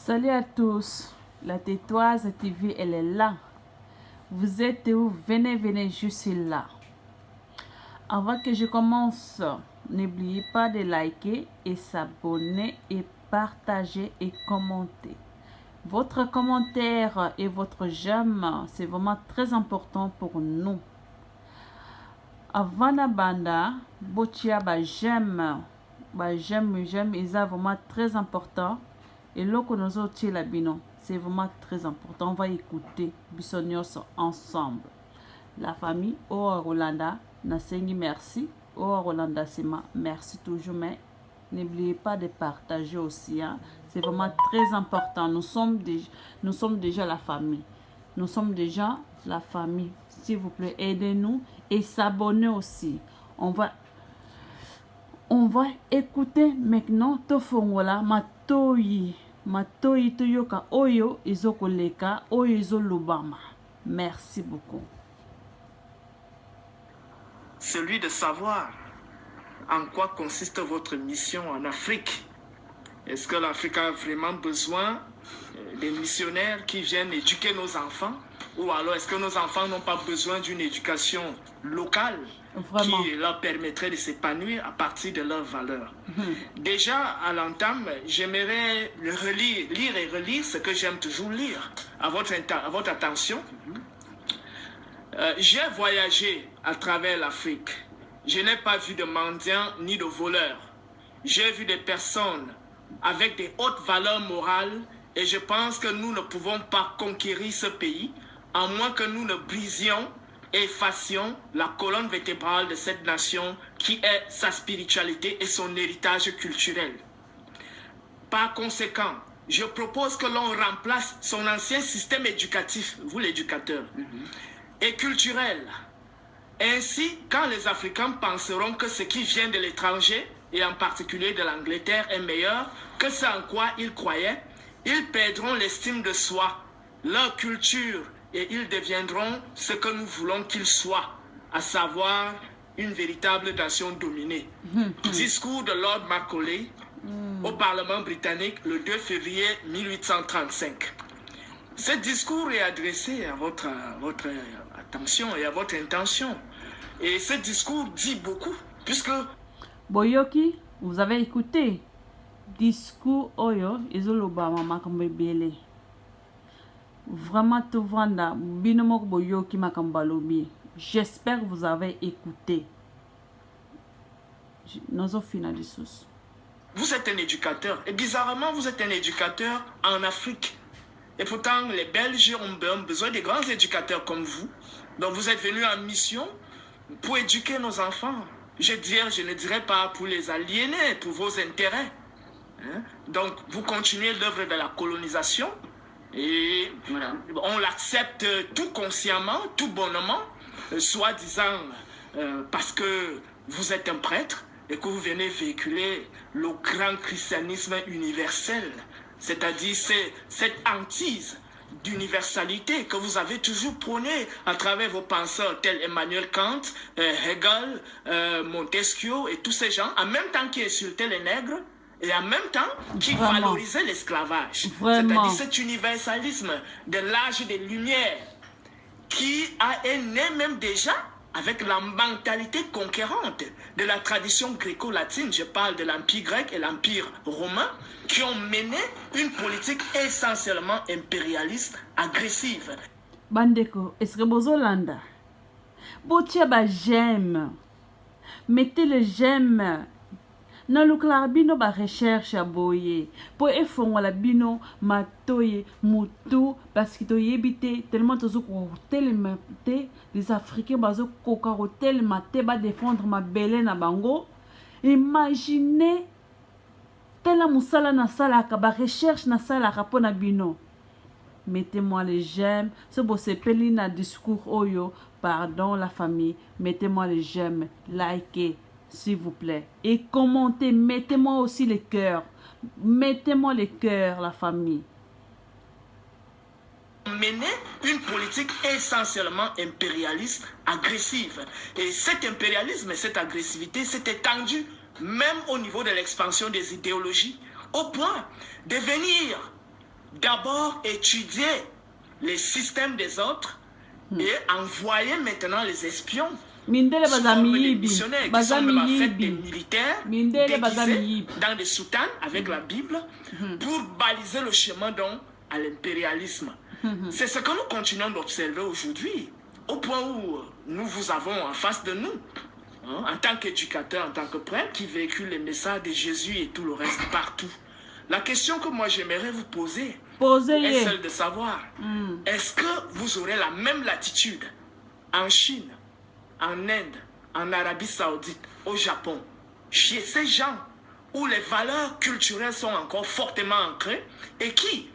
Salut à tous, la Tétoise TV, elle est là. Vous êtes où? Venez, je suis là. Avant que je commence, n'oubliez pas de liker et s'abonner et partager et commenter. Votre commentaire et votre j'aime, c'est vraiment très important pour nous. Avant la banda, botia j'aime, ils sont vraiment très important. Et là que nous avons tiré la bino, c'est vraiment très important. On va écouter Bissonios ensemble. La famille, Rolanda, Nasengi, merci. Rolanda, Sema, merci toujours. Mais n'oubliez pas de partager aussi. Hein. C'est vraiment très important. Nous sommes déjà la famille. Nous sommes déjà la famille. S'il vous plaît, aidez-nous et s'abonnez aussi. On va écouter maintenant Tofongola Matoyi Toyoka Oyo Izokoleka Oyo Izolubama. Merci beaucoup. Celui de savoir en quoi consiste votre mission en Afrique. Est-ce que l'Afrique a vraiment besoin des missionnaires qui viennent éduquer nos enfants? Ou alors est-ce que nos enfants n'ont pas besoin d'une éducation locale Vraiment. qui leur permettrait de s'épanouir à partir de leurs valeurs? Déjà, à l'entame, j'aimerais lire et relire ce que j'aime toujours lire. À votre attention. J'ai voyagé à travers l'Afrique. Je n'ai pas vu de mendiants ni de voleurs. J'ai vu des personnes avec des hautes valeurs morales et je pense que nous ne pouvons pas conquérir ce pays à moins que nous ne brisions et effacions la colonne vertébrale de cette nation qui est sa spiritualité et son héritage culturel. Par conséquent, je propose que l'on remplace son ancien système éducatif, vous l'éducateur, et culturel. Ainsi, quand les Africains penseront que ce qui vient de l'étranger, et en particulier de l'Angleterre, est meilleur que ce en quoi ils croyaient, ils perdront l'estime de soi, leur culture, et ils deviendront ce que nous voulons qu'ils soient, à savoir une véritable nation dominée. Discours de Lord Macaulay au Parlement britannique le 2 février 1835. Ce discours est adressé à votre attention et à votre intention. Et ce discours dit beaucoup, puisque... Boyoki, vous avez écouté. Discours Oyo, Izolobama Makambele. Vraiment tout vanda, binomok Boyoki Makambalobi. J'espère que vous avez écouté. Nous avons fini la sauce. Vous êtes un éducateur. Et bizarrement, vous êtes un éducateur en Afrique. Et pourtant, les Belges ont besoin de grands éducateurs comme vous. Donc, vous êtes venus en mission pour éduquer nos enfants. Je ne dirais pas pour les aliéner, pour vos intérêts. Hein? Donc, vous continuez l'œuvre de la colonisation. Et voilà, on l'accepte tout consciemment, tout bonnement, soi-disant parce que vous êtes un prêtre et que vous venez véhiculer le grand christianisme universel. C'est-à-dire cette hantise d'universalité que vous avez toujours prônée à travers vos penseurs tels Emmanuel Kant, Hegel, Montesquieu et tous ces gens, en même temps qui insultaient les nègres et en même temps qui valorisaient l'esclavage. C'est-à-dire cet universalisme de l'âge des Lumières qui est né même déjà avec la mentalité conquérante de la tradition gréco-latine. Je parle de l'Empire grec et l'Empire romain qui ont mené une politique essentiellement impérialiste, agressive. Bandeko, est-ce que vous Hollanda? Botia ba j'aime. Mettez le j'aime. Dans le clarbino ba recherche à boyer. Pour effondrer la bino matoye mutu parce que to yebite tellement to ko tellement des Africains bazo koka tellement ba défendre ma belle na bango. Imaginez tellement musala na sala ka ba recherche na sala ka na bino. Mettez-moi les j'aime. Ce beau c'est pelina discours oyo. Pardon la famille. Mettez-moi les j'aime. Likez. S'il vous plaît. Et commentez. Mettez-moi aussi les cœurs. Mettez-moi les cœurs, la famille. Mener une politique essentiellement impérialiste, agressive. Et cet impérialisme et cette agressivité s'est étendue même au niveau de l'expansion des idéologies, au point de venir d'abord étudier les systèmes des autres et envoyer maintenant les espions Mindele sous forme de bazamiyibi, missionnaires qui sont même en fait des bazamiyibi, militaires Mindele déguisés bazamiyibi. dans des soutanes avec la Bible pour baliser le chemin donc à l'impérialisme. C'est ce que nous continuons d'observer aujourd'hui, au point où nous vous avons en face de nous, hein, en tant qu'éducateur, en tant que prêtre, qui véhicule les messages de Jésus et tout le reste partout. La question que moi j'aimerais vous poser est Posez-y. celle de savoir, est-ce que vous aurez la même latitude en Chine, en Inde, en Arabie Saoudite, au Japon, chez ces gens où les valeurs culturelles sont encore fortement ancrées et qui,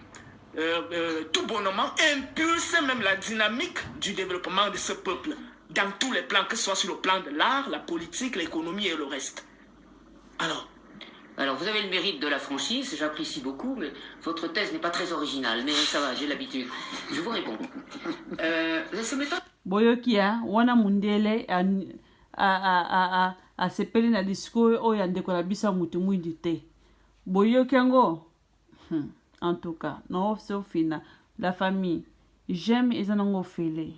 tout bonnement, impulsent même la dynamique du développement de ce peuple dans tous les plans, que ce soit sur le plan de l'art, la politique, l'économie et le reste. Alors, vous avez le mérite de la franchise, j'apprécie beaucoup, mais votre thèse n'est pas très originale, mais ça va, j'ai l'habitude. Je vous réponds. Ça m'étonne. Boyokia, wana mundele sepeli na discours oyo ndeko na bisa mutu mwindu te. Boyokiango. En tout cas, non fina la famille. J'aime ezanango fele.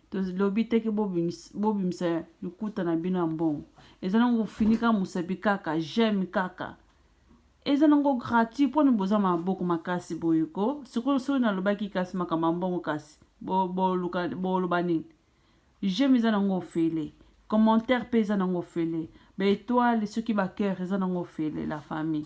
To lobite ke bobimsa lukuta na bino ambon. Ezanango finika musabi kaka, j'aime kaka. Ezanango gratuit pour nous besoin maboko makasi boyoko. Siko so na lobaki kasi makamambongo kasi. Bo lobani. J'aime ezanango fele. Commentaire pe ezanango fele. Be étoile ceux qui ba cœur ezanango fele la famille.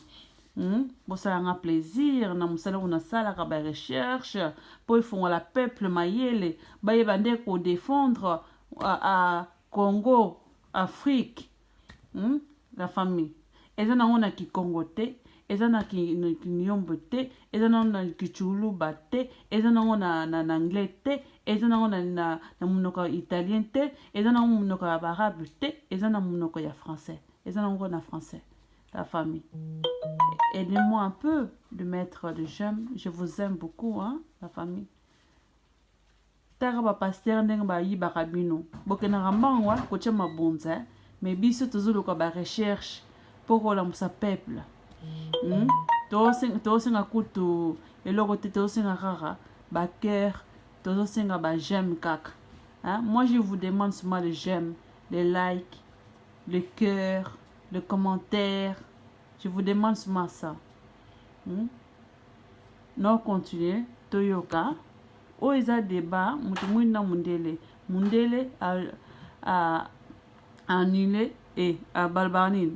Bon ça a un plaisir na musala una sala ka ba recherche pour ils font la peuple mayele ba yebande ko défendre à Congo, Afrique. La famille. Ezana ona ki Congo te, ezana ki Nyombo te, ezana ona ki Chuluba te, ezana ona na anglais te, ezana ona na munoko italien te, ezana munoko arabe te, ezana munoko ya français. Ezana ona français. La famille. Aidez-moi un peu de mettre de j'aime. Je vous aime beaucoup, hein, la famille. Taraba pasteur ndenge ba yi bakabino. Bokena rambangwa kocha mabonza, mais biso tozolo ko ba recherche pour la musa peuple. Tosinga kutu eloko te tosinga rara ba cœur, tosinga ba j'aime kaka. Hein? Moi je vous demande seulement le j'aime, les likes, le cœur, le commentaire. Je vous demande seulement ça. Non, continuez. Toyoka. O eza débat. Mutumwina mundele. Mundele a annulé et a balbanine.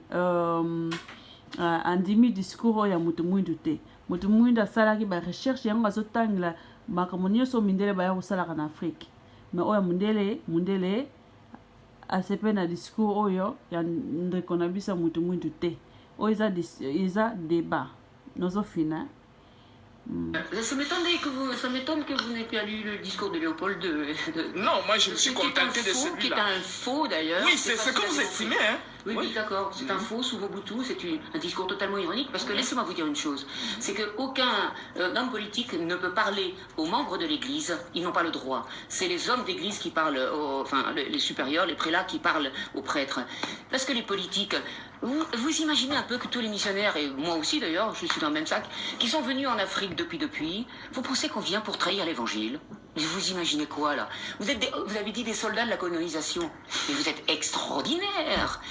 Andimi discours ya mutumwindu te. Mutumwinda salaki ba recherche yanga zotangla makamonio so mindele ba ya salaka en Afrique. Mais oya mundele a sepe na discours oyo ya ndekonabisa mutumwindu te. Oh, ils ont débat. Nous avons fini. Ça m'étonne que vous n'ayez pas lu le discours de Léopold II. Non, moi je me suis contenté de celui-là. Qui est un faux d'ailleurs. Oui, c'est ce que vous estimez, hein. Oui, d'accord, c'est un faux sous Mobutu, c'est un discours totalement ironique, parce que laissez-moi vous dire une chose, c'est qu'aucun homme politique ne peut parler aux membres de l'Église, ils n'ont pas le droit. C'est les hommes d'Église qui parlent, les supérieurs, les prélats qui parlent aux prêtres. Parce que les politiques, vous imaginez un peu que tous les missionnaires, et moi aussi d'ailleurs, je suis dans le même sac, qui sont venus en Afrique depuis, vous pensez qu'on vient pour trahir l'Évangile ? Mais vous imaginez quoi là ? Vous avez dit des soldats de la colonisation. Mais vous êtes extraordinaires.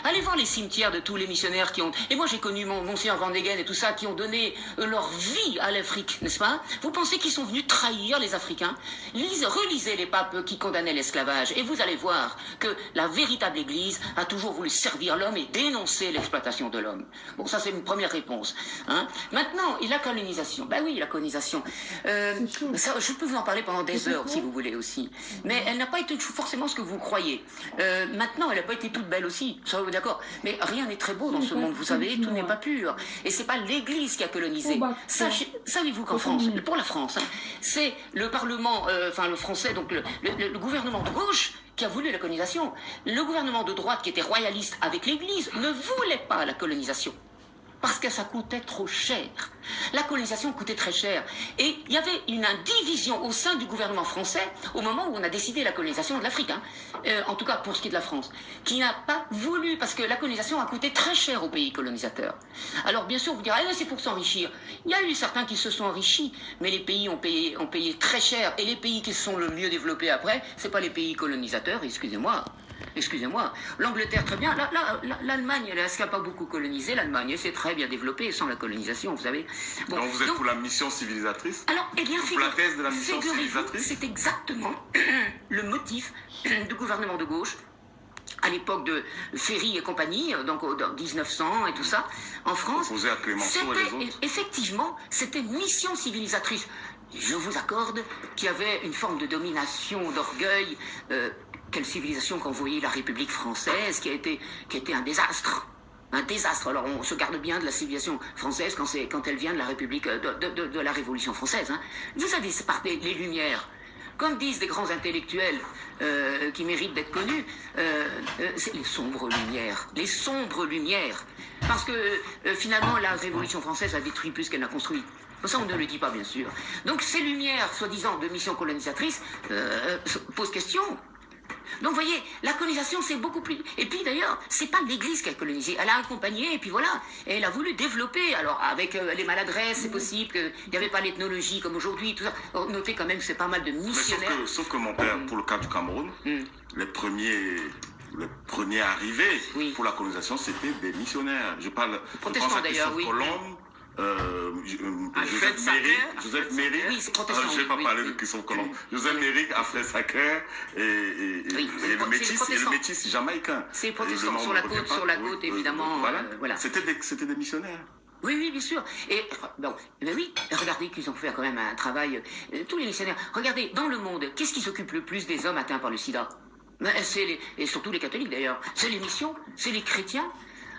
Allez voir les cimetières de tous les missionnaires qui ont... Et moi j'ai connu Monseigneur Van Degen et tout ça, qui ont donné leur vie à l'Afrique, n'est-ce pas ? Vous pensez qu'ils sont venus trahir les Africains ? Relisez les papes qui condamnaient l'esclavage et vous allez voir que la véritable Église a toujours voulu servir l'homme et dénoncer l'exploitation de l'homme. Bon, ça c'est une première réponse. Hein ? Maintenant, et la colonisation. Ben oui, la colonisation. Ça, je peux vous en parler pendant des heures si vous voulez aussi. Mais elle n'a pas été forcément ce que vous croyez. Maintenant, elle n'a pas été toute belle aussi, ça vous d'accord. Mais rien n'est très beau dans ce monde, vous savez, tout n'est pas pur. Et c'est pas l'Église qui a colonisé. Savez-vous qu'en France, pour la France, hein, c'est le Parlement, le français, donc le gouvernement de gauche qui a voulu la colonisation. Le gouvernement de droite qui était royaliste avec l'Église ne voulait pas la colonisation. parce que ça coûtait trop cher. La colonisation coûtait très cher. Et il y avait une division au sein du gouvernement français au moment où on a décidé la colonisation de l'Afrique, hein, en tout cas pour ce qui est de la France, qui n'a pas voulu, parce que la colonisation a coûté très cher aux pays colonisateurs. Alors bien sûr, vous direz, c'est pour s'enrichir. Il y a eu certains qui se sont enrichis, mais les pays ont payé très cher. Et les pays qui se sont le mieux développés après, c'est pas les pays colonisateurs, excusez-moi. Excusez-moi, l'Angleterre très bien, l'Allemagne, elle n'a pas beaucoup colonisé, l'Allemagne s'est très bien développée sans la colonisation, vous savez. Bon, donc vous êtes pour la mission civilisatrice? Alors, eh bien, pour la thèse de la mission civilisatrice? C'est exactement le motif du gouvernement de gauche à l'époque de Ferry et compagnie, donc en 1900 et tout ça, en France. Opposé à Clémenceau et les autres. Effectivement, c'était mission civilisatrice. Je vous accorde qu'il y avait une forme de domination, d'orgueil. Quelle civilisation qu'envoyait la République française, qui a été un désastre. Un désastre. Alors on se garde bien de la civilisation française quand elle vient de la République, de la Révolution française. Hein. Vous savez, c'est par les Lumières. Comme disent des grands intellectuels qui méritent d'être connus, c'est les sombres lumières. Les sombres lumières. Parce que finalement, la Révolution française a détruit plus qu'elle n'a construit. Ça, on ne le dit pas, bien sûr. Donc ces lumières, soi-disant, de mission colonisatrice, posent question. Donc vous voyez, la colonisation c'est beaucoup plus... Et puis d'ailleurs, c'est pas l'Église qui a colonisé, elle a accompagné et puis voilà, et elle a voulu développer. Alors avec les maladresses, c'est possible qu'il n'y avait pas l'ethnologie comme aujourd'hui, tout ça. Notez quand même que c'est pas mal de missionnaires. Mais sauf que mon père, pour le cas du Cameroun, les premiers arrivés pour la colonisation, c'était des missionnaires. Je pense à Christophe Colomb, Joseph Méric, oui, c'est protestant. Je ne vais pas parler de Christophe Colomb. Joseph Méric, Alfred Sacrer et le métis jamaïcain. C'est protestant sur la côte, évidemment. Voilà. C'était des missionnaires. Oui, bien sûr. Et bon, oui, regardez qu'ils ont fait quand même un travail. Tous les missionnaires. Regardez, dans le monde, qu'est-ce qui s'occupe le plus des hommes atteints par le sida? Et surtout les catholiques d'ailleurs. C'est les missions, c'est les chrétiens.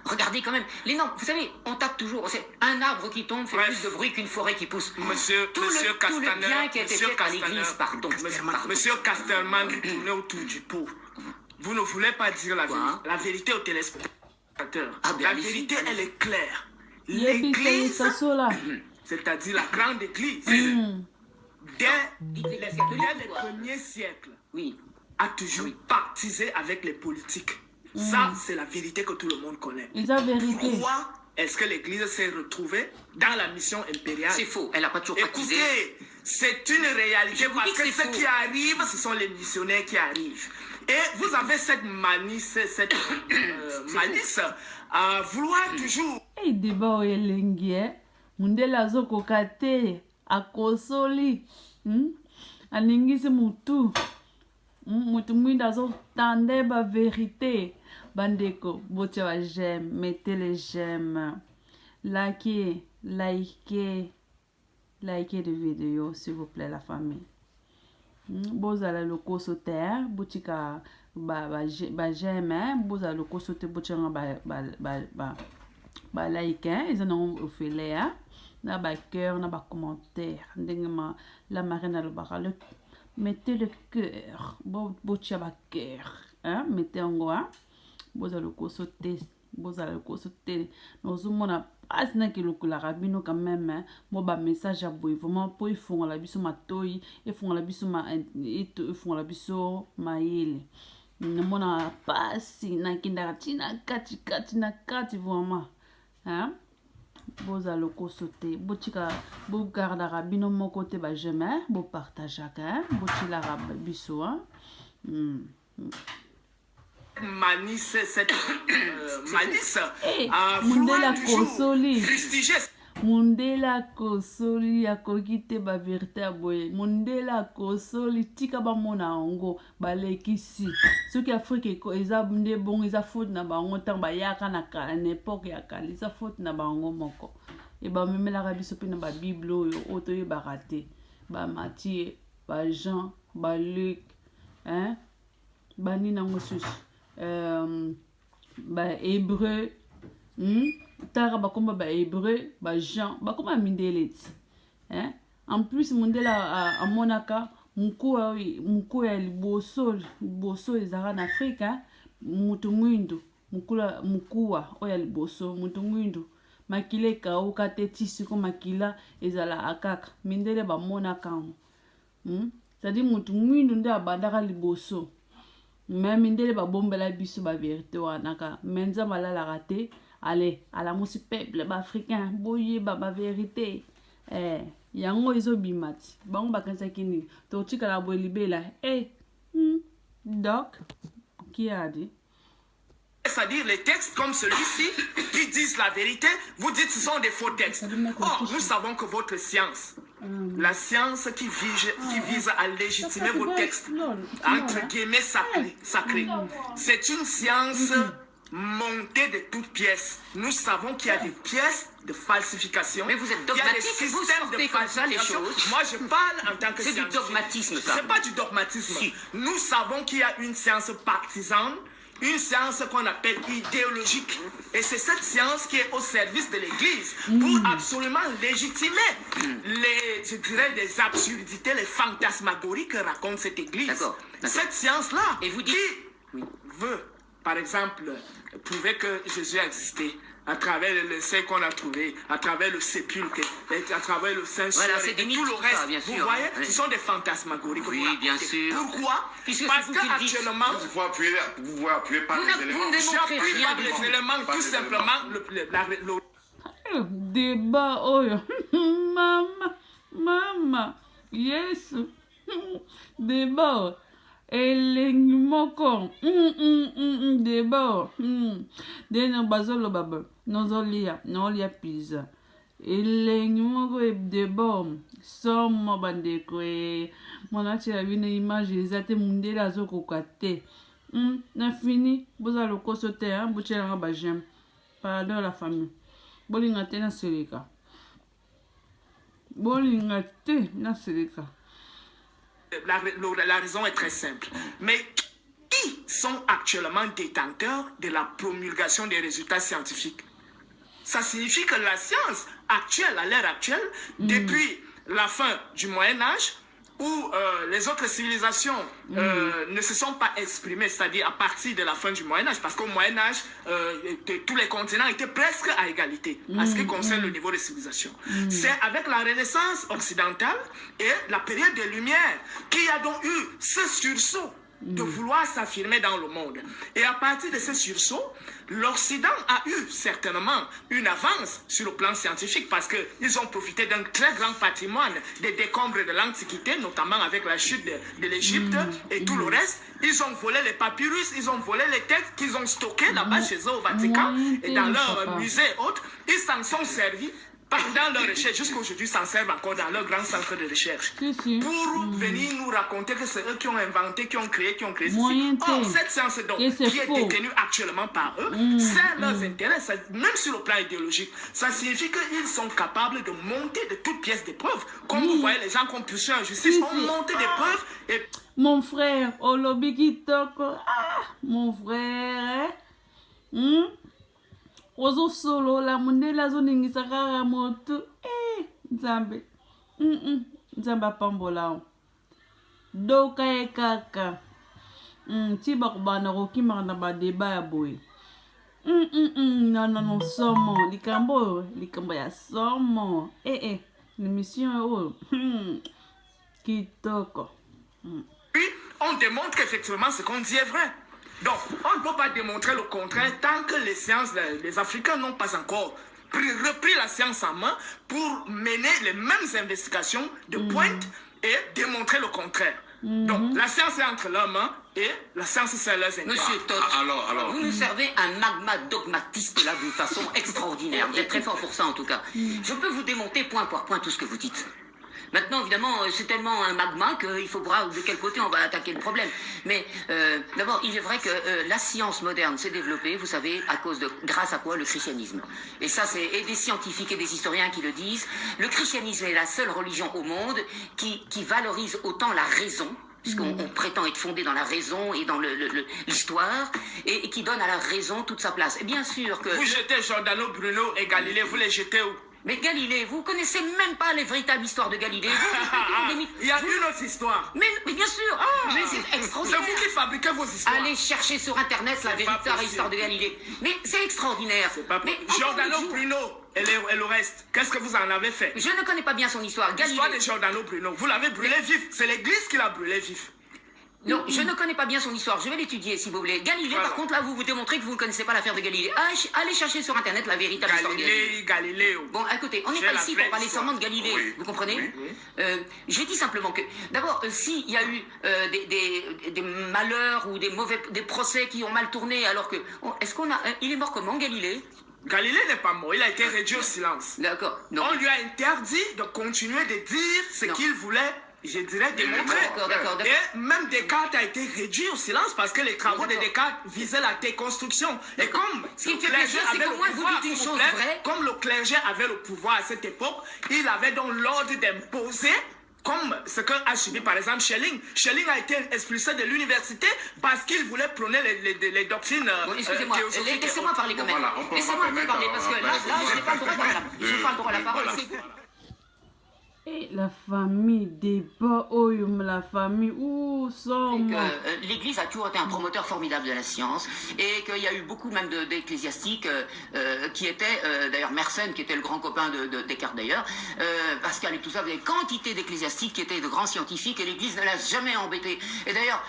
Regardez quand même, vous savez, on tape toujours, c'est un arbre qui tombe fait plus de bruit qu'une forêt qui pousse. Monsieur Castaner, le bien qui a été fait par l'Église, pardon. Monsieur Castellman, vous tournez autour du pot. Vous ne voulez pas dire la vérité aux téléspectateurs. La vérité, elle est claire. L'Église, c'est-à-dire la grande Église, dès les premiers siècles, a toujours partisé avec les politiques. Ça, c'est la vérité que tout le monde connaît. Pourquoi est-ce que l'Église s'est retrouvée dans la mission impériale? C'est faux, elle n'a pas toujours partisé. Écoutez, c'est une réalité parce que ce qui arrive, ce sont les missionnaires qui arrivent. Et vous avez cette malice à vouloir toujours... Hey, débat elengi, mundela zoko kate, akosoli, alingisi mutu. Mutu mwinda zo tande ba vérité. Bandeko, bote wa j'aime, mettez les j'aime. Likez de vidéo, s'il vous plaît, la famille. Bozala le kosoter, botika ba j'aime, bozala le kosoter, botika ba like, ils en ont fait là, na ba cœur, na ba commentaire, ndengema la marine le barale. Mettez le cœur, botia ba cœur, hein, mettez en goa. Bozala le kosoter, nous on pas na ki lokula rabino quand même, mo ba message à boy vraiment pour ils font la biso matoi, ils font la biso maile. Mona pasi na kindatina kati vraiment, hein. Boza le kosote, botika bo garda rabino mon côté ba jamais, bo partage hein, botila rabiso hein. Malice à vouloir toujours fustiger. Mundela kosoli akokite ba vérité aboye. Mundela kosoli tika ba mona ongo balekisi. Ce qui Afrique eza nde bon eza faute na bango tant ba yaka na époque ya kala eza faute na bango moko. Et ba memela rabiso pe na ba Bible oyo otoye ba raté. Ba Matthieu, ba Jean, ba Luc, hein? Ba nina ngosus. Ba Hébreu, tara ba komba ba Hébreu, ba Jean, ba komba mindeleti, hein? En plus mondela a monaka muku ya liboso ezara na Afrika, mutu mwindu mukuwa oya liboso mutu mwindu makila ekauka te ti siko makila ezalaka kaka mindele bamonaka yango c'est-à-dire mutu mwindu nde abandaka liboso me mindele babombela biso baverité wana kaka me nzambe alalaka te ale alamusi peuple baafricain boyeba bavérité yango ezobima ti bango bakanisaki nini totikala boye libela donc qui a dit? C'est-à-dire les textes comme celui-ci qui disent la vérité, vous dites que ce sont des faux textes. Or, nous savons que votre science, la science qui vise à légitimer vos textes, entre guillemets sacrés, c'est une science montée de toutes pièces. Nous savons qu'il y a des pièces de falsification. Mais vous êtes dogmatique, vous sortez comme ça les choses. Moi, je parle en tant que scientifique. C'est du dogmatisme, ça. C'est pas du dogmatisme. Si. Nous savons qu'il y a une science partisane, une science qu'on appelle idéologique. Et c'est cette science qui est au service de l'Église pour absolument légitimer je dirais, les absurdités, les fantasmagories que raconte cette Église. D'accord. Cette science-là, et vous dites... qui veut, par exemple, prouver que Jésus a existé, à travers le sein qu'on a trouvé, à travers le sépulcre, à travers le Saint-Suaire, et tout le reste. Ça, bien sûr. Vous voyez, ce sont des fantasmagories. Oui, bien sûr. Pourquoi? Parce qu'actuellement, vous pouvez appuyer par les éléments. J'appuie par les éléments, tout simplement. Débat, oh, maman, yes, débat. Elengi moko deba dena bazolo baba nozolia pizza elengi moko deba somo bandeko monati la bino image ezate mundele azokoka te na fini boza lokoso te bochelanga bajem pardon la famille bolinga te na seleka La raison est très simple. Mais qui sont actuellement détenteurs de la promulgation des résultats scientifiques? Ça signifie que la science actuelle, à l'ère actuelle, depuis la fin du Moyen-Âge, où les autres civilisations ne se sont pas exprimées, c'est-à-dire à partir de la fin du Moyen-Âge, parce qu'au Moyen-Âge, tous les continents étaient presque à égalité en ce qui concerne le niveau de civilisation. C'est avec la Renaissance occidentale et la période des Lumières qu'il y a donc eu ce sursaut de vouloir s'affirmer dans le monde. Et à partir de ce sursaut, l'Occident a eu certainement une avance sur le plan scientifique parce qu'ils ont profité d'un très grand patrimoine des décombres de l'Antiquité, notamment avec la chute de l'Égypte et tout le reste. Ils ont volé les papyrus, ils ont volé les textes qu'ils ont stockés là-bas chez eux au Vatican et dans leurs musées et autres. Ils s'en sont servis. Dans leur recherche, jusqu'aujourd'hui, s'en servent encore dans leur grand centre de recherche. Pour venir nous raconter que c'est eux qui ont inventé, qui ont créé ceci. Or, cette science donc, qui est détenue actuellement par eux, c'est leurs intérêts, même sur le plan idéologique. Ça signifie qu'ils sont capables de monter de toutes pièces d'épreuves. Comme vous voyez, les gens qui ont poussé en justice ont monté des preuves. Et... Mon frère, Olobi Kitoko, mon frère, ozo solo la mundela zo ningisa kaka moto nzambe nzambe apambola doka ekaka ti bakubana kokimaka na badeba ya boye non somo likambo ya somo l'émission oyo kitoko. Puis on démontre qu'effectivement ce qu'on dit est vrai. Donc, on ne peut pas démontrer le contraire tant que les Africains n'ont pas encore repris la science en main pour mener les mêmes investigations de pointe et démontrer le contraire. Donc, la science est entre leurs mains et la science c'est leurs intérêts. Monsieur Todd, alors, vous nous servez un magma dogmatiste là d'une façon extraordinaire. Vous êtes très fort pour ça en tout cas. Je peux vous démonter point par point tout ce que vous dites. Maintenant, évidemment, c'est tellement un magma qu'il faut voir de quel côté on va attaquer le problème. Mais d'abord, il est vrai que la science moderne s'est développée, vous savez, grâce à quoi? Le christianisme. Et ça, c'est des scientifiques et des historiens qui le disent. Le christianisme est la seule religion au monde qui valorise autant la raison, puisqu'on prétend être fondé dans la raison et dans l'histoire, et qui donne à la raison toute sa place. Et bien sûr que... Vous jetez Giordano Bruno et Galilée, vous les jetez où? Mais Galilée, vous connaissez même pas les véritables histoires de Galilée. Il y a une autre histoire. Mais bien sûr. Mais c'est extraordinaire. C'est vous qui fabriquez vos histoires. Allez chercher sur Internet la véritable histoire de Galilée. Mais c'est extraordinaire. C'est pas possible. Giordano Bruno Et le reste, qu'est-ce que vous en avez fait? Je ne connais pas bien son histoire. L'histoire de Giordano Bruno, vous l'avez brûlé vif. C'est l'église qui l'a brûlé vif. Non, je ne connais pas bien son histoire. Je vais l'étudier, si vous voulez. Galilée, par contre, là, vous vous démontrez que vous ne connaissez pas l'affaire de Galilée. Allez chercher sur Internet la véritable histoire de Galilée. Galilée. Bon, écoutez, on n'est pas ici pour parler seulement de Galilée. Oui. Vous comprenez? Oui. Je dis simplement que, d'abord, s'il y a eu des malheurs ou des procès qui ont mal tourné, alors que... il est mort comment, Galilée? Galilée n'est pas mort, il a été réduit au silence. D'accord. On lui a interdit de continuer de dire ce qu'il voulait, je dirais, démontrer. D'accord. Et même Descartes a été réduit au silence parce que les travaux de Descartes visaient la déconstruction. Et comme le clergé avait le pouvoir, comme le clergé avait le pouvoir à cette époque, il avait donc l'ordre d'imposer, comme ce que a subi par exemple Schelling. Schelling a été expulsé de l'université parce qu'il voulait prôner les doctrines excusez-moi, laissez-moi parler quand même. Laissez-moi parler parce que là, je n'ai pas le droit à la parole. Et la famille débat, la famille, l'Église a toujours été un promoteur formidable de la science et qu'il y a eu beaucoup même d'ecclésiastiques qui étaient, d'ailleurs Mersenne qui était le grand copain de Descartes d'ailleurs, Pascal et tout ça, il y avait quantité d'ecclésiastiques qui étaient de grands scientifiques et l'Église ne l'a jamais embêté. Et d'ailleurs,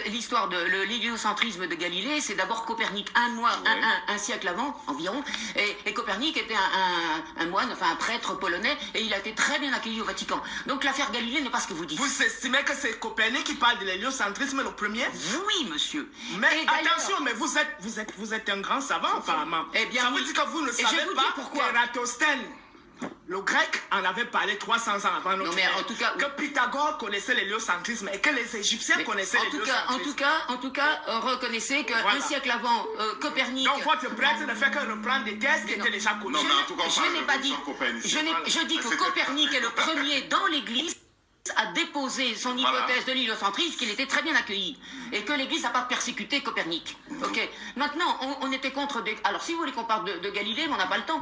l'histoire de l'héliocentrisme de Galilée, c'est d'abord Copernic, un siècle avant environ, et Copernic était un moine, enfin un prêtre polonais, et il a été très bien accueilli au Vatican. Donc l'affaire Galilée n'est pas ce que vous dites. Vous estimez que c'est Copernic qui parle de l'héliocentrisme le premier? Oui, monsieur. Mais attention, mais vous êtes un grand savant apparemment. Eh bien, ça veut dire que vous ne savez pas qu'Ératosthène, le grec, en avait parlé 300 ans avant notre ère. En tout cas, que Pythagore connaissait l'héliocentrisme et que les Égyptiens connaissaient l'héliocentrisme. En tout cas, reconnaissez qu'un siècle avant, Copernic... Donc votre prêtre ne fait que reprendre des thèses qui étaient déjà connues. Non, mais en tout cas, je n'ai pas dit... Je dis que Copernic est le premier dans l'Église a déposé son hypothèse de l'héliocentrisme, qu'il était très bien accueilli et que l'Église n'a pas persécuté Copernic. Ok. Maintenant, on était contre des... Alors, si vous voulez qu'on parle de Galilée, mais on n'a pas le temps,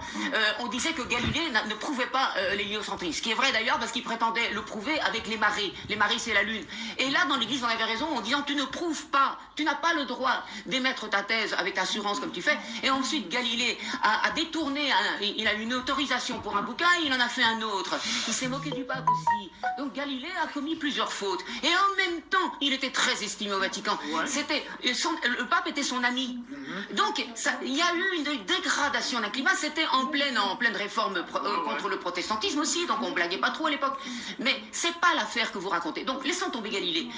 on disait que Galilée ne prouvait pas l'héliocentrisme, ce qui est vrai d'ailleurs parce qu'il prétendait le prouver avec les marées. Les marées, c'est la Lune. Et là, dans l'Église, on avait raison en disant tu ne prouves pas, tu n'as pas le droit d'émettre ta thèse avec assurance comme tu fais. Et ensuite, Galilée a détourné, il a eu une autorisation pour un bouquin, il en a fait un autre. Il s'est moqué du pape aussi. Donc Galilée a commis plusieurs fautes. Et en même temps, il était très estimé au Vatican. Ouais. Le pape était son ami. Donc, il y a eu une dégradation d'un climat. C'était en pleine réforme contre le protestantisme aussi. Donc, on blaguait pas trop à l'époque. Mais c'est pas l'affaire que vous racontez. Donc, laissons tomber Galilée.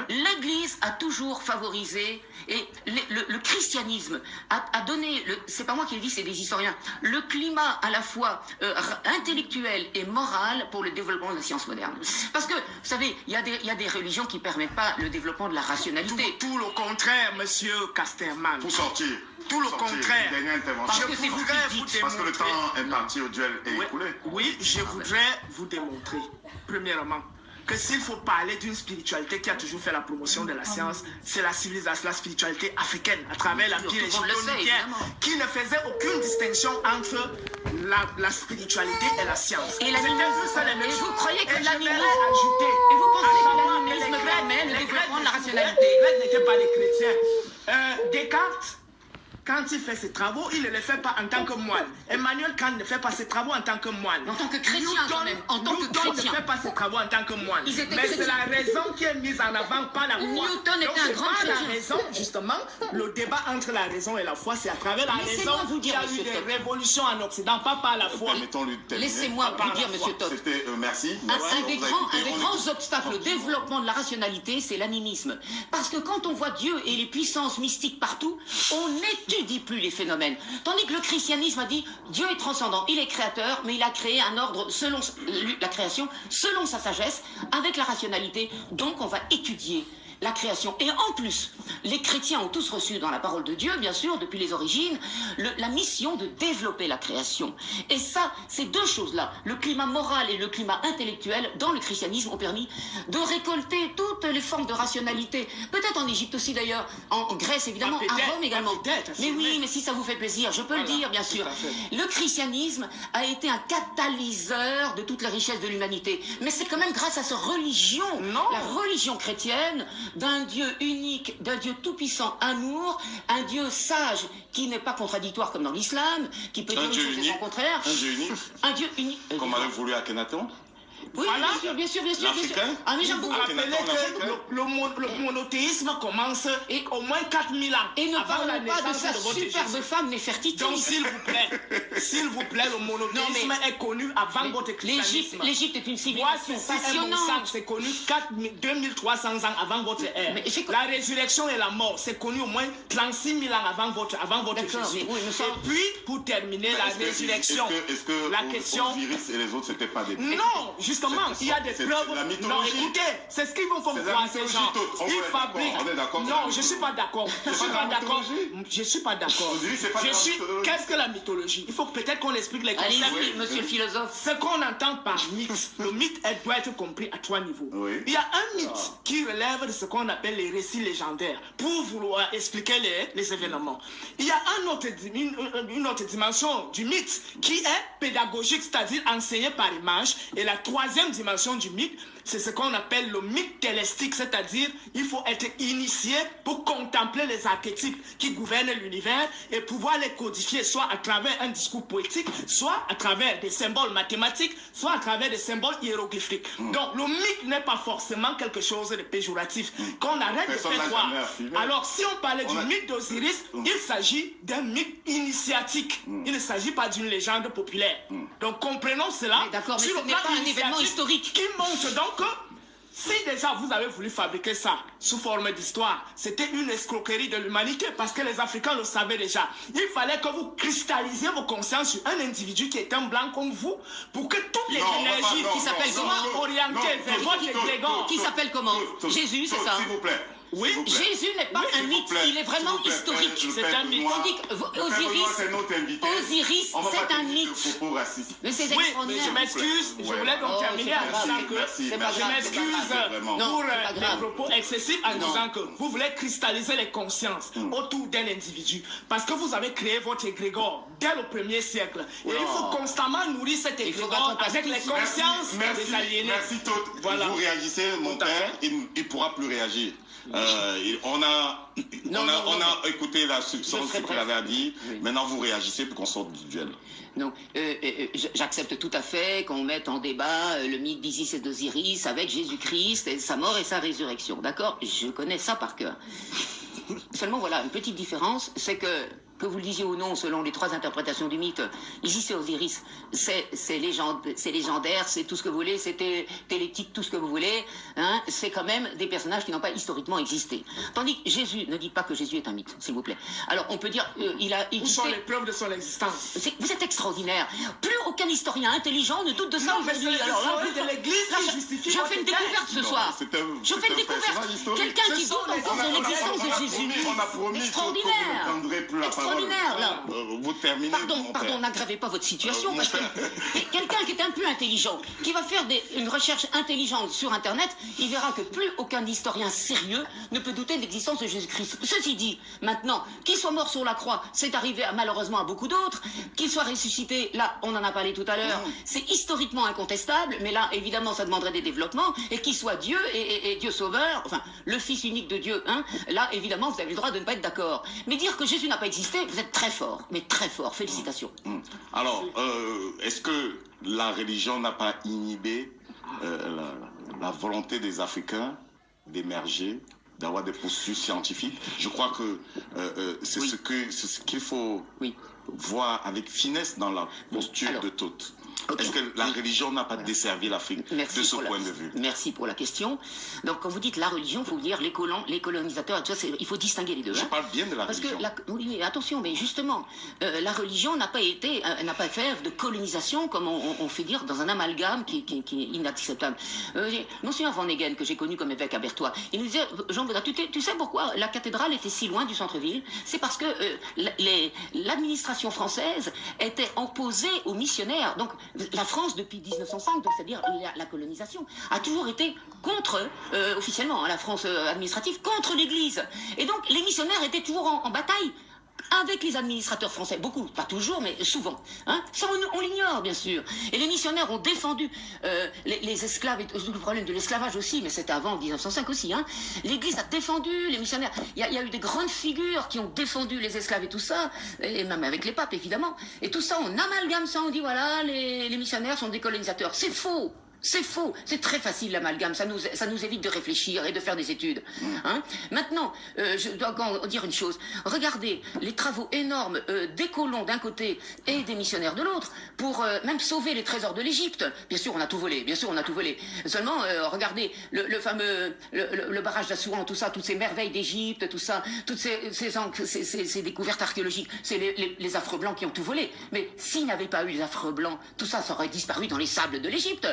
L'Église a toujours favorisé et le christianisme a donné, c'est pas moi qui le dis, c'est des historiens, le climat à la fois intellectuel et moral pour le développement de la science moderne. Parce que, vous savez, il y a des religions qui ne permettent pas le développement de la rationalité. Tout le contraire, monsieur Casterman. Pour sortir. Tout le contraire. Parce que c'est vous qui dites. Parce que le temps imparti au duel est écoulé. Oui, je voudrais vous démontrer, premièrement, que s'il faut parler d'une spiritualité qui a toujours fait la promotion de la science, c'est la civilisation, la spiritualité africaine, à travers la Bible qui ne faisait aucune distinction entre la spiritualité et la science. Et vous croyez que l'animisme... Et vous pensez que l'animisme permet le développement de la rationalité? Les Grecs n'étaient pas des chrétiens. Descartes, quand il fait ses travaux, il ne les fait pas en tant que moine. Emmanuel Kant ne fait pas ses travaux en tant que moine. En tant que chrétien, quand même. En tant que chrétien. ne fait pas ses travaux en tant que moine. Mais c'est la raison qui est mise en avant par la foi. Newton était un grand chrétien. La raison, justement, le débat entre la raison et la foi, c'est à travers la raison qu'il y a eu des révolutions en Occident, pas par la foi. Laissez-moi vous dire, monsieur Todd. Merci. Un des grands obstacles au développement de la rationalité, c'est l'animisme. Parce que quand on voit Dieu et les puissances mystiques partout, on n'étudie plus les phénomènes. Tandis que le christianisme a dit Dieu est transcendant, il est créateur, mais il a créé un ordre selon la création, selon sa sagesse, avec la rationalité. Donc on va étudier la création. Et en plus, les chrétiens ont tous reçu dans la parole de Dieu, bien sûr, depuis les origines, la mission de développer la création. Et ça, ces deux choses-là, le climat moral et le climat intellectuel, dans le christianisme, ont permis de récolter toutes les formes de rationalité. Peut-être en Égypte aussi, d'ailleurs, en Grèce, évidemment, à Rome également. Mais Mais oui, mais si ça vous fait plaisir, je peux le dire, bien sûr. Le christianisme a été un catalyseur de toute la richesse de l'humanité. Mais c'est quand même grâce à sa religion, la religion chrétienne, d'un Dieu unique, d'un Dieu tout-puissant, amour, un Dieu sage qui n'est pas contradictoire comme dans l'islam, qui peut dire une chose et son contraire. Un Dieu unique. Un Dieu unique. Comme avait voulu Akhenaton. Oui, voilà. bien sûr. Ah, mais j'aime beaucoup rappeler que le monothéisme commence au moins 4000 ans. Et ne parlons pas de sa superbe femme Néfertiti. Donc, s'il vous plaît, le monothéisme est connu avant votre christianisme. L'Égypte est une civilisation passionnante. C'est connu 2300 ans avant votre ère. La résurrection et la mort, c'est connu au moins 36 000 ans avant votre Jésus. Et puis, pour terminer, la résurrection. Est-ce que la question. Osiris et les autres, c'était pas des. Non, justement, il y a des preuves. Non, écoutez, c'est ce qu'ils vont faire croire ces gens. Ils fabriquent. Non, je ne suis pas d'accord. Je suis pas d'accord. Qu'est-ce que la mythologie? Il faut peut-être qu'on explique les concepts. Allez-y, monsieur le philosophe. Ce qu'on entend par mythe, le mythe doit être compris à 3 niveaux. Il y a un mythe qui relève de ce qu'on appelle les récits légendaires pour vouloir expliquer les événements. Il y a une autre dimension du mythe qui est pédagogique, c'est-à-dire enseignée par image. Et la troisième dimension du mythe, c'est ce qu'on appelle le mythe télestique, c'est-à-dire il faut être initié pour contempler les archétypes qui gouvernent l'univers et pouvoir les codifier soit à travers un discours poétique, soit à travers des symboles mathématiques, soit à travers des symboles hiéroglyphiques. Donc le mythe n'est pas forcément quelque chose de péjoratif, qu'on arrête de faire croire. Alors si on parlait du mythe d'Osiris, il s'agit d'un mythe initiatique. Il ne s'agit pas d'une légende populaire. Donc comprenons cela. D'accord, mais ce n'est pas un événement historique. Qui montre donc que si déjà vous avez voulu fabriquer ça sous forme d'histoire, c'était une escroquerie de l'humanité parce que les Africains le savaient déjà. Il fallait que vous cristallisiez vos consciences sur un individu qui est un blanc comme vous pour que toutes les énergies qui s'appellent comment orientées vers votre égrégore. Qui s'appelle comment? Jésus, c'est ça? S'il vous plaît. Oui, Jésus n'est pas un mythe, il est vraiment historique. C'est un mythe. Osiris, c'est un mythe. Mais c'est extraordinaire. Je m'excuse, je voulais donc terminer en disant que je m'excuse pour les propos excessifs en disant que vous voulez cristalliser les consciences autour d'un individu parce que vous avez créé votre égrégore dès le 1er siècle. Et il faut constamment nourrir cet égrégore avec les consciences des aliénés. Merci Todd. Vous réagissez, mon père, il ne pourra plus réagir. On a écouté la substance de ce qu'il avait à dire. Maintenant, vous réagissez pour qu'on sorte du duel. Non, j'accepte tout à fait qu'on mette en débat le mythe d'Isis et d'Osiris avec Jésus-Christ, et sa mort et sa résurrection. D'accord? Je connais ça par cœur. Seulement, voilà, une petite différence, c'est que vous le disiez ou non, selon les 3 interprétations du mythe, Isis et Osiris, c'est légendaire, c'est tout ce que vous voulez, c'est télétique, tout ce que vous voulez, hein, c'est quand même des personnages qui n'ont pas historiquement existé. Tandis que Jésus, ne dites pas que Jésus est un mythe, s'il vous plaît. Alors, on peut dire, il a existé... Où sont les preuves de son existence? Vous êtes extraordinaire. Plus aucun historien intelligent ne doute de ça aujourd'hui. Alors là, de l'Église qui justifie je fais une découverte ce soir. Je fais une découverte. Quelqu'un qui doute encore de l'existence de Jésus. On a promis extraordinaire. Là. Vous terminez. Pardon, n'aggravez pas votre situation parce que quelqu'un qui est un peu intelligent, qui va faire une recherche intelligente sur Internet, il verra que plus aucun historien sérieux ne peut douter de l'existence de Jésus-Christ. Ceci dit, maintenant, qu'il soit mort sur la croix, c'est arrivé malheureusement à beaucoup d'autres, qu'il soit ressuscité, là, on en a parlé tout à l'heure, c'est historiquement incontestable, mais là, évidemment, ça demanderait des développements, et qu'il soit Dieu et Dieu sauveur, enfin, le Fils unique de Dieu, hein, là, évidemment, vous avez le droit de ne pas être d'accord. Mais dire que Jésus n'a pas existé, vous êtes très fort, mais très fort. Félicitations. Alors, est-ce que la religion n'a pas inhibé la volonté des Africains d'émerger, d'avoir des postures scientifiques? Je crois que c'est ce qu'il faut voir avec finesse dans la posture de Todd. Est-ce que la religion n'a pas desservi l'Afrique de ce point de vue? Merci pour la question. Donc, quand vous dites la religion, il faut dire les colonisateurs, il faut distinguer les deux. Je parle bien de la religion. Oui, attention, mais justement, la religion n'a pas fait de colonisation, comme on fait dire, dans un amalgame qui est inacceptable. Monseigneur Van Hegen, que j'ai connu comme évêque à Berthois, il nous disait, Jean Baudin, tu sais pourquoi la cathédrale était si loin du centre-ville? C'est parce que l'administration française était opposée aux missionnaires. Donc, la France, depuis 1905, c'est-à-dire la colonisation, a toujours été contre, officiellement, la France administrative, contre l'Église. Et donc, les missionnaires étaient toujours en bataille avec les administrateurs français, beaucoup, pas toujours, mais souvent. Hein. Ça, on l'ignore, bien sûr. Et les missionnaires ont défendu les esclaves, et le problème de l'esclavage aussi, mais c'était avant 1905 aussi. Hein. L'Église a défendu les missionnaires. Il y a eu des grandes figures qui ont défendu les esclaves et tout ça, et même avec les papes, évidemment. Et tout ça, on amalgame ça, on dit, voilà, les missionnaires sont des colonisateurs. C'est faux. C'est faux, c'est très facile l'amalgame, ça nous évite de réfléchir et de faire des études. Hein. Maintenant, je dois encore dire une chose. Regardez les travaux énormes des colons d'un côté et des missionnaires de l'autre pour même sauver les trésors de l'Égypte. Bien sûr, on a tout volé, bien sûr, on a tout volé. Seulement, regardez le fameux le barrage d'Assouan, tout ça, toutes ces merveilles d'Égypte, tout ça, toutes ces découvertes archéologiques, c'est les affreux blancs qui ont tout volé. Mais s'il n'y avait pas eu les affreux blancs, tout ça, ça aurait disparu dans les sables de l'Égypte.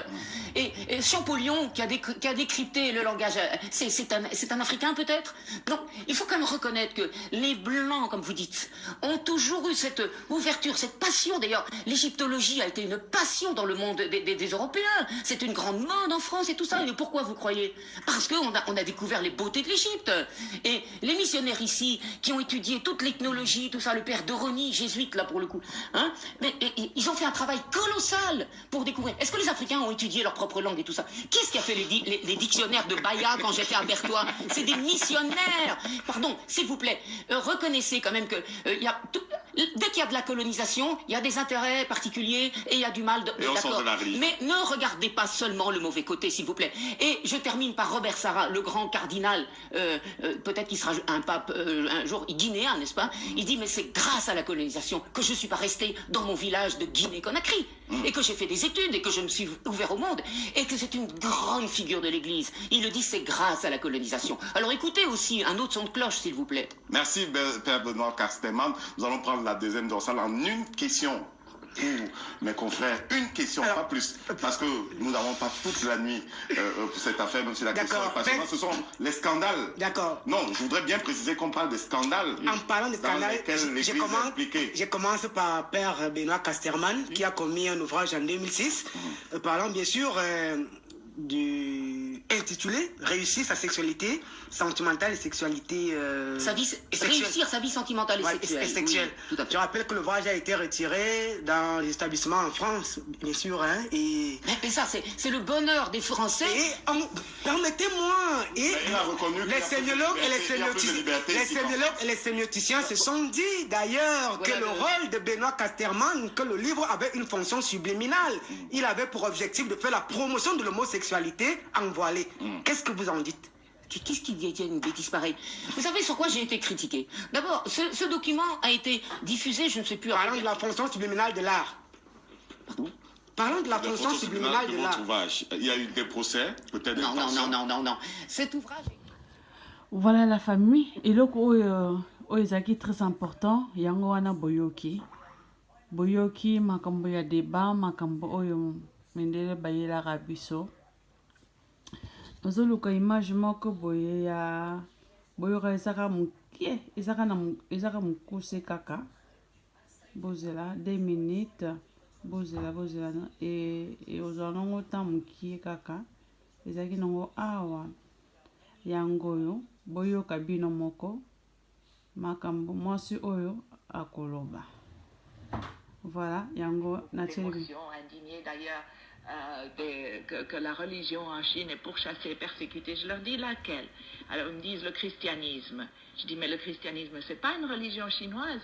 Et Champollion, qui a décrypté le langage, c'est un Africain peut-être. Donc, il faut quand même reconnaître que les Blancs, comme vous dites, ont toujours eu cette ouverture, cette passion. D'ailleurs, l'égyptologie a été une passion dans le monde des Européens. C'est une grande mode en France et tout ça. Et pourquoi vous croyez? Parce qu'on a découvert les beautés de l'Égypte. Et les missionnaires ici, qui ont étudié toute l'ethnologie, tout ça, le père de Rony, jésuite là pour le coup, hein, mais ils ont fait un travail colossal pour découvrir. Est-ce que les Africains ont étudié leur propre langue et tout ça? Qu'est-ce qui a fait les dictionnaires de Baya quand j'étais à Berthois? C'est des missionnaires. Pardon, s'il vous plaît, reconnaissez quand même que dès qu'il y a de la colonisation, il y a des intérêts particuliers et il y a du mal. D'accord. Mais ne regardez pas seulement le mauvais côté, s'il vous plaît. Et je termine par Robert Sarah, le grand cardinal, peut-être qu'il sera un pape un jour guinéen, n'est-ce pas? Il dit, mais c'est grâce à la colonisation que je ne suis pas resté dans mon village de Guinée-Conakry et que j'ai fait des études et que je me suis ouvert au monde et que c'est une grande figure de l'Église. Il le dit, c'est grâce à la colonisation. Alors écoutez aussi un autre son de cloche, s'il vous plaît. Merci, Père Benoît Casteman. Nous allons prendre la deuxième dorsale en une question. Pour mes confrères, une question, alors, pas plus, parce que nous n'avons pas toute la nuit pour cette affaire, même si la question est passionnante. Ce sont les scandales. D'accord. Non, je voudrais bien préciser qu'on parle des scandales. En parlant des scandales, je commence par Père Benoît Casterman, qui a commis un ouvrage en 2006, parlant bien sûr intitulé Réussir sa sexualité sentimentale et sexualité réussir sa vie sentimentale et sexuelle. Oui, je rappelle que l'ouvrage a été retiré dans les établissements en France, bien sûr, hein, mais ça c'est le bonheur des Français. Et permettez-moi, les sémiologues et les sémioticiens se sont dit d'ailleurs que le rôle de Benoît Casterman, que le livre avait une fonction subliminale. Il avait pour objectif de faire la promotion de l'homosexualité en voilée. Qu'est-ce que vous en dites? Qu'est-ce qui dit une bêtise pareille? Vous savez sur quoi j'ai été critiqué? D'abord, ce document a été diffusé, je ne sais plus... Parlant de la fonction subliminale de l'art. Pardon? Parlons de la fonction subliminale de l'art. Il y a eu des procès, peut-être... Non. Cet ouvrage... Voilà la famille. Et là, c'est très important. Yango wana boyoki. Boyoki, makambo ya débat, makambo oyo mendele bayela rabiso. Ozoluka image moko boye ya boyoka ezaka mukie ezaka mukuse kaka bozela 2 minutes bozela et ozalongo ta mukie kaka ezaki nongo awa yangoyo boyoka bino moko makambo mwasi oyo akoloba. Voilà, yango nateli indignée d'ailleurs. Que la religion en Chine est pourchassée, persécutée. Je leur dis laquelle? Alors ils me disent le christianisme. Je dis mais le christianisme c'est pas une religion chinoise.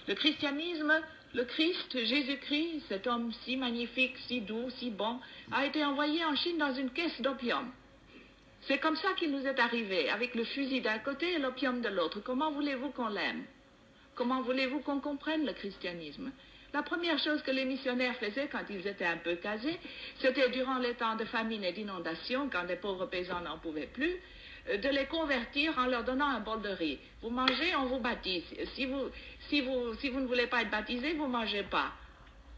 Le christianisme, le Christ, Jésus-Christ, cet homme si magnifique, si doux, si bon, a été envoyé en Chine dans une caisse d'opium. C'est comme ça qu'il nous est arrivé, avec le fusil d'un côté et l'opium de l'autre. Comment voulez-vous qu'on l'aime? Comment voulez-vous qu'on comprenne le christianisme? La première chose que les missionnaires faisaient quand ils étaient un peu casés, c'était durant les temps de famine et d'inondation, quand les pauvres paysans n'en pouvaient plus, de les convertir en leur donnant un bol de riz. Vous mangez, on vous baptise. Si vous ne voulez pas être baptisé, vous ne mangez pas.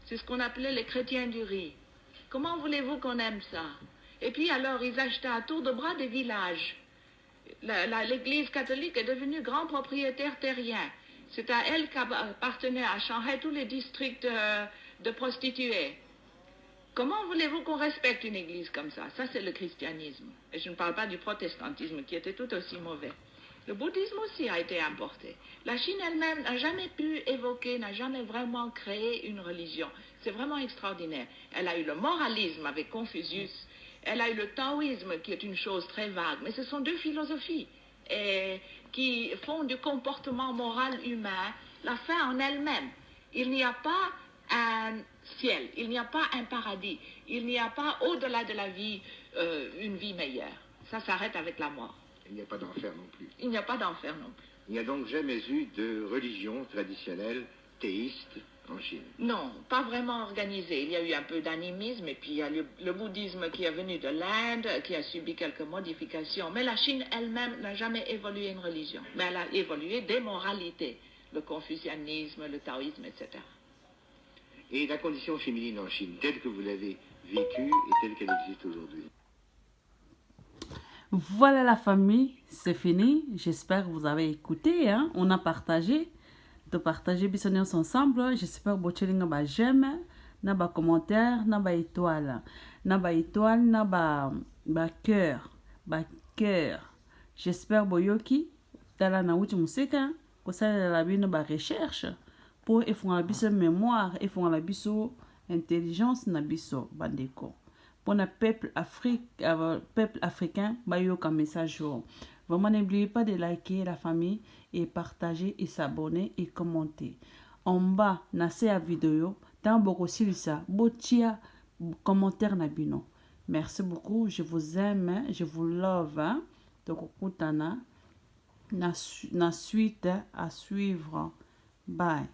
C'est ce qu'on appelait les chrétiens du riz. Comment voulez-vous qu'on aime ça? Et puis alors, ils achetaient à tour de bras des villages. L'Église catholique est devenue grand propriétaire terrien. C'est à elle qu'appartenaient à Shanghai tous les districts de prostituées. Comment voulez-vous qu'on respecte une église comme ça? Ça, c'est le christianisme. Et je ne parle pas du protestantisme qui était tout aussi mauvais. Le bouddhisme aussi a été importé. La Chine elle-même n'a jamais pu évoquer, n'a jamais vraiment créé une religion. C'est vraiment extraordinaire. Elle a eu le moralisme avec Confucius, elle a eu le taoïsme qui est une chose très vague, mais ce sont deux philosophies qui font du comportement moral humain la fin en elle-même. Il n'y a pas un ciel, il n'y a pas un paradis, il n'y a pas au-delà de la vie une vie meilleure. Ça s'arrête avec la mort. Il n'y a pas d'enfer non plus. Il n'y a pas d'enfer non plus. Il n'y a donc jamais eu de religion traditionnelle théiste en Chine? Non, pas vraiment organisé. Il y a eu un peu d'animisme et puis il y a le bouddhisme qui est venu de l'Inde, qui a subi quelques modifications. Mais la Chine elle-même n'a jamais évolué une religion. Mais elle a évolué des moralités, le confucianisme, le taoïsme, etc. Et la condition féminine en Chine, telle que vous l'avez vécue et telle qu'elle existe aujourd'hui? Voilà la famille, c'est fini. J'espère que vous avez écouté. Hein? On a partagé. De partager bisonios ensemble. J'espère que vous avez j'aime, na ba commentaire, na ba étoile, na ba cœur. J'espère boyoki tala na uti musika ko sala la bino ba recherche pour efon la biso mémoire, efon la biso intelligence na biso bandeko. Pour le peuple africain, bayoka message. Vraiment, n'oubliez pas de liker la famille et partager et s'abonner et commenter. En bas, na la vidéo, dans beaucoup ça, botia commentaire na bino. Merci beaucoup, je vous aime, je vous love. Donc, na suite à suivre. Bye.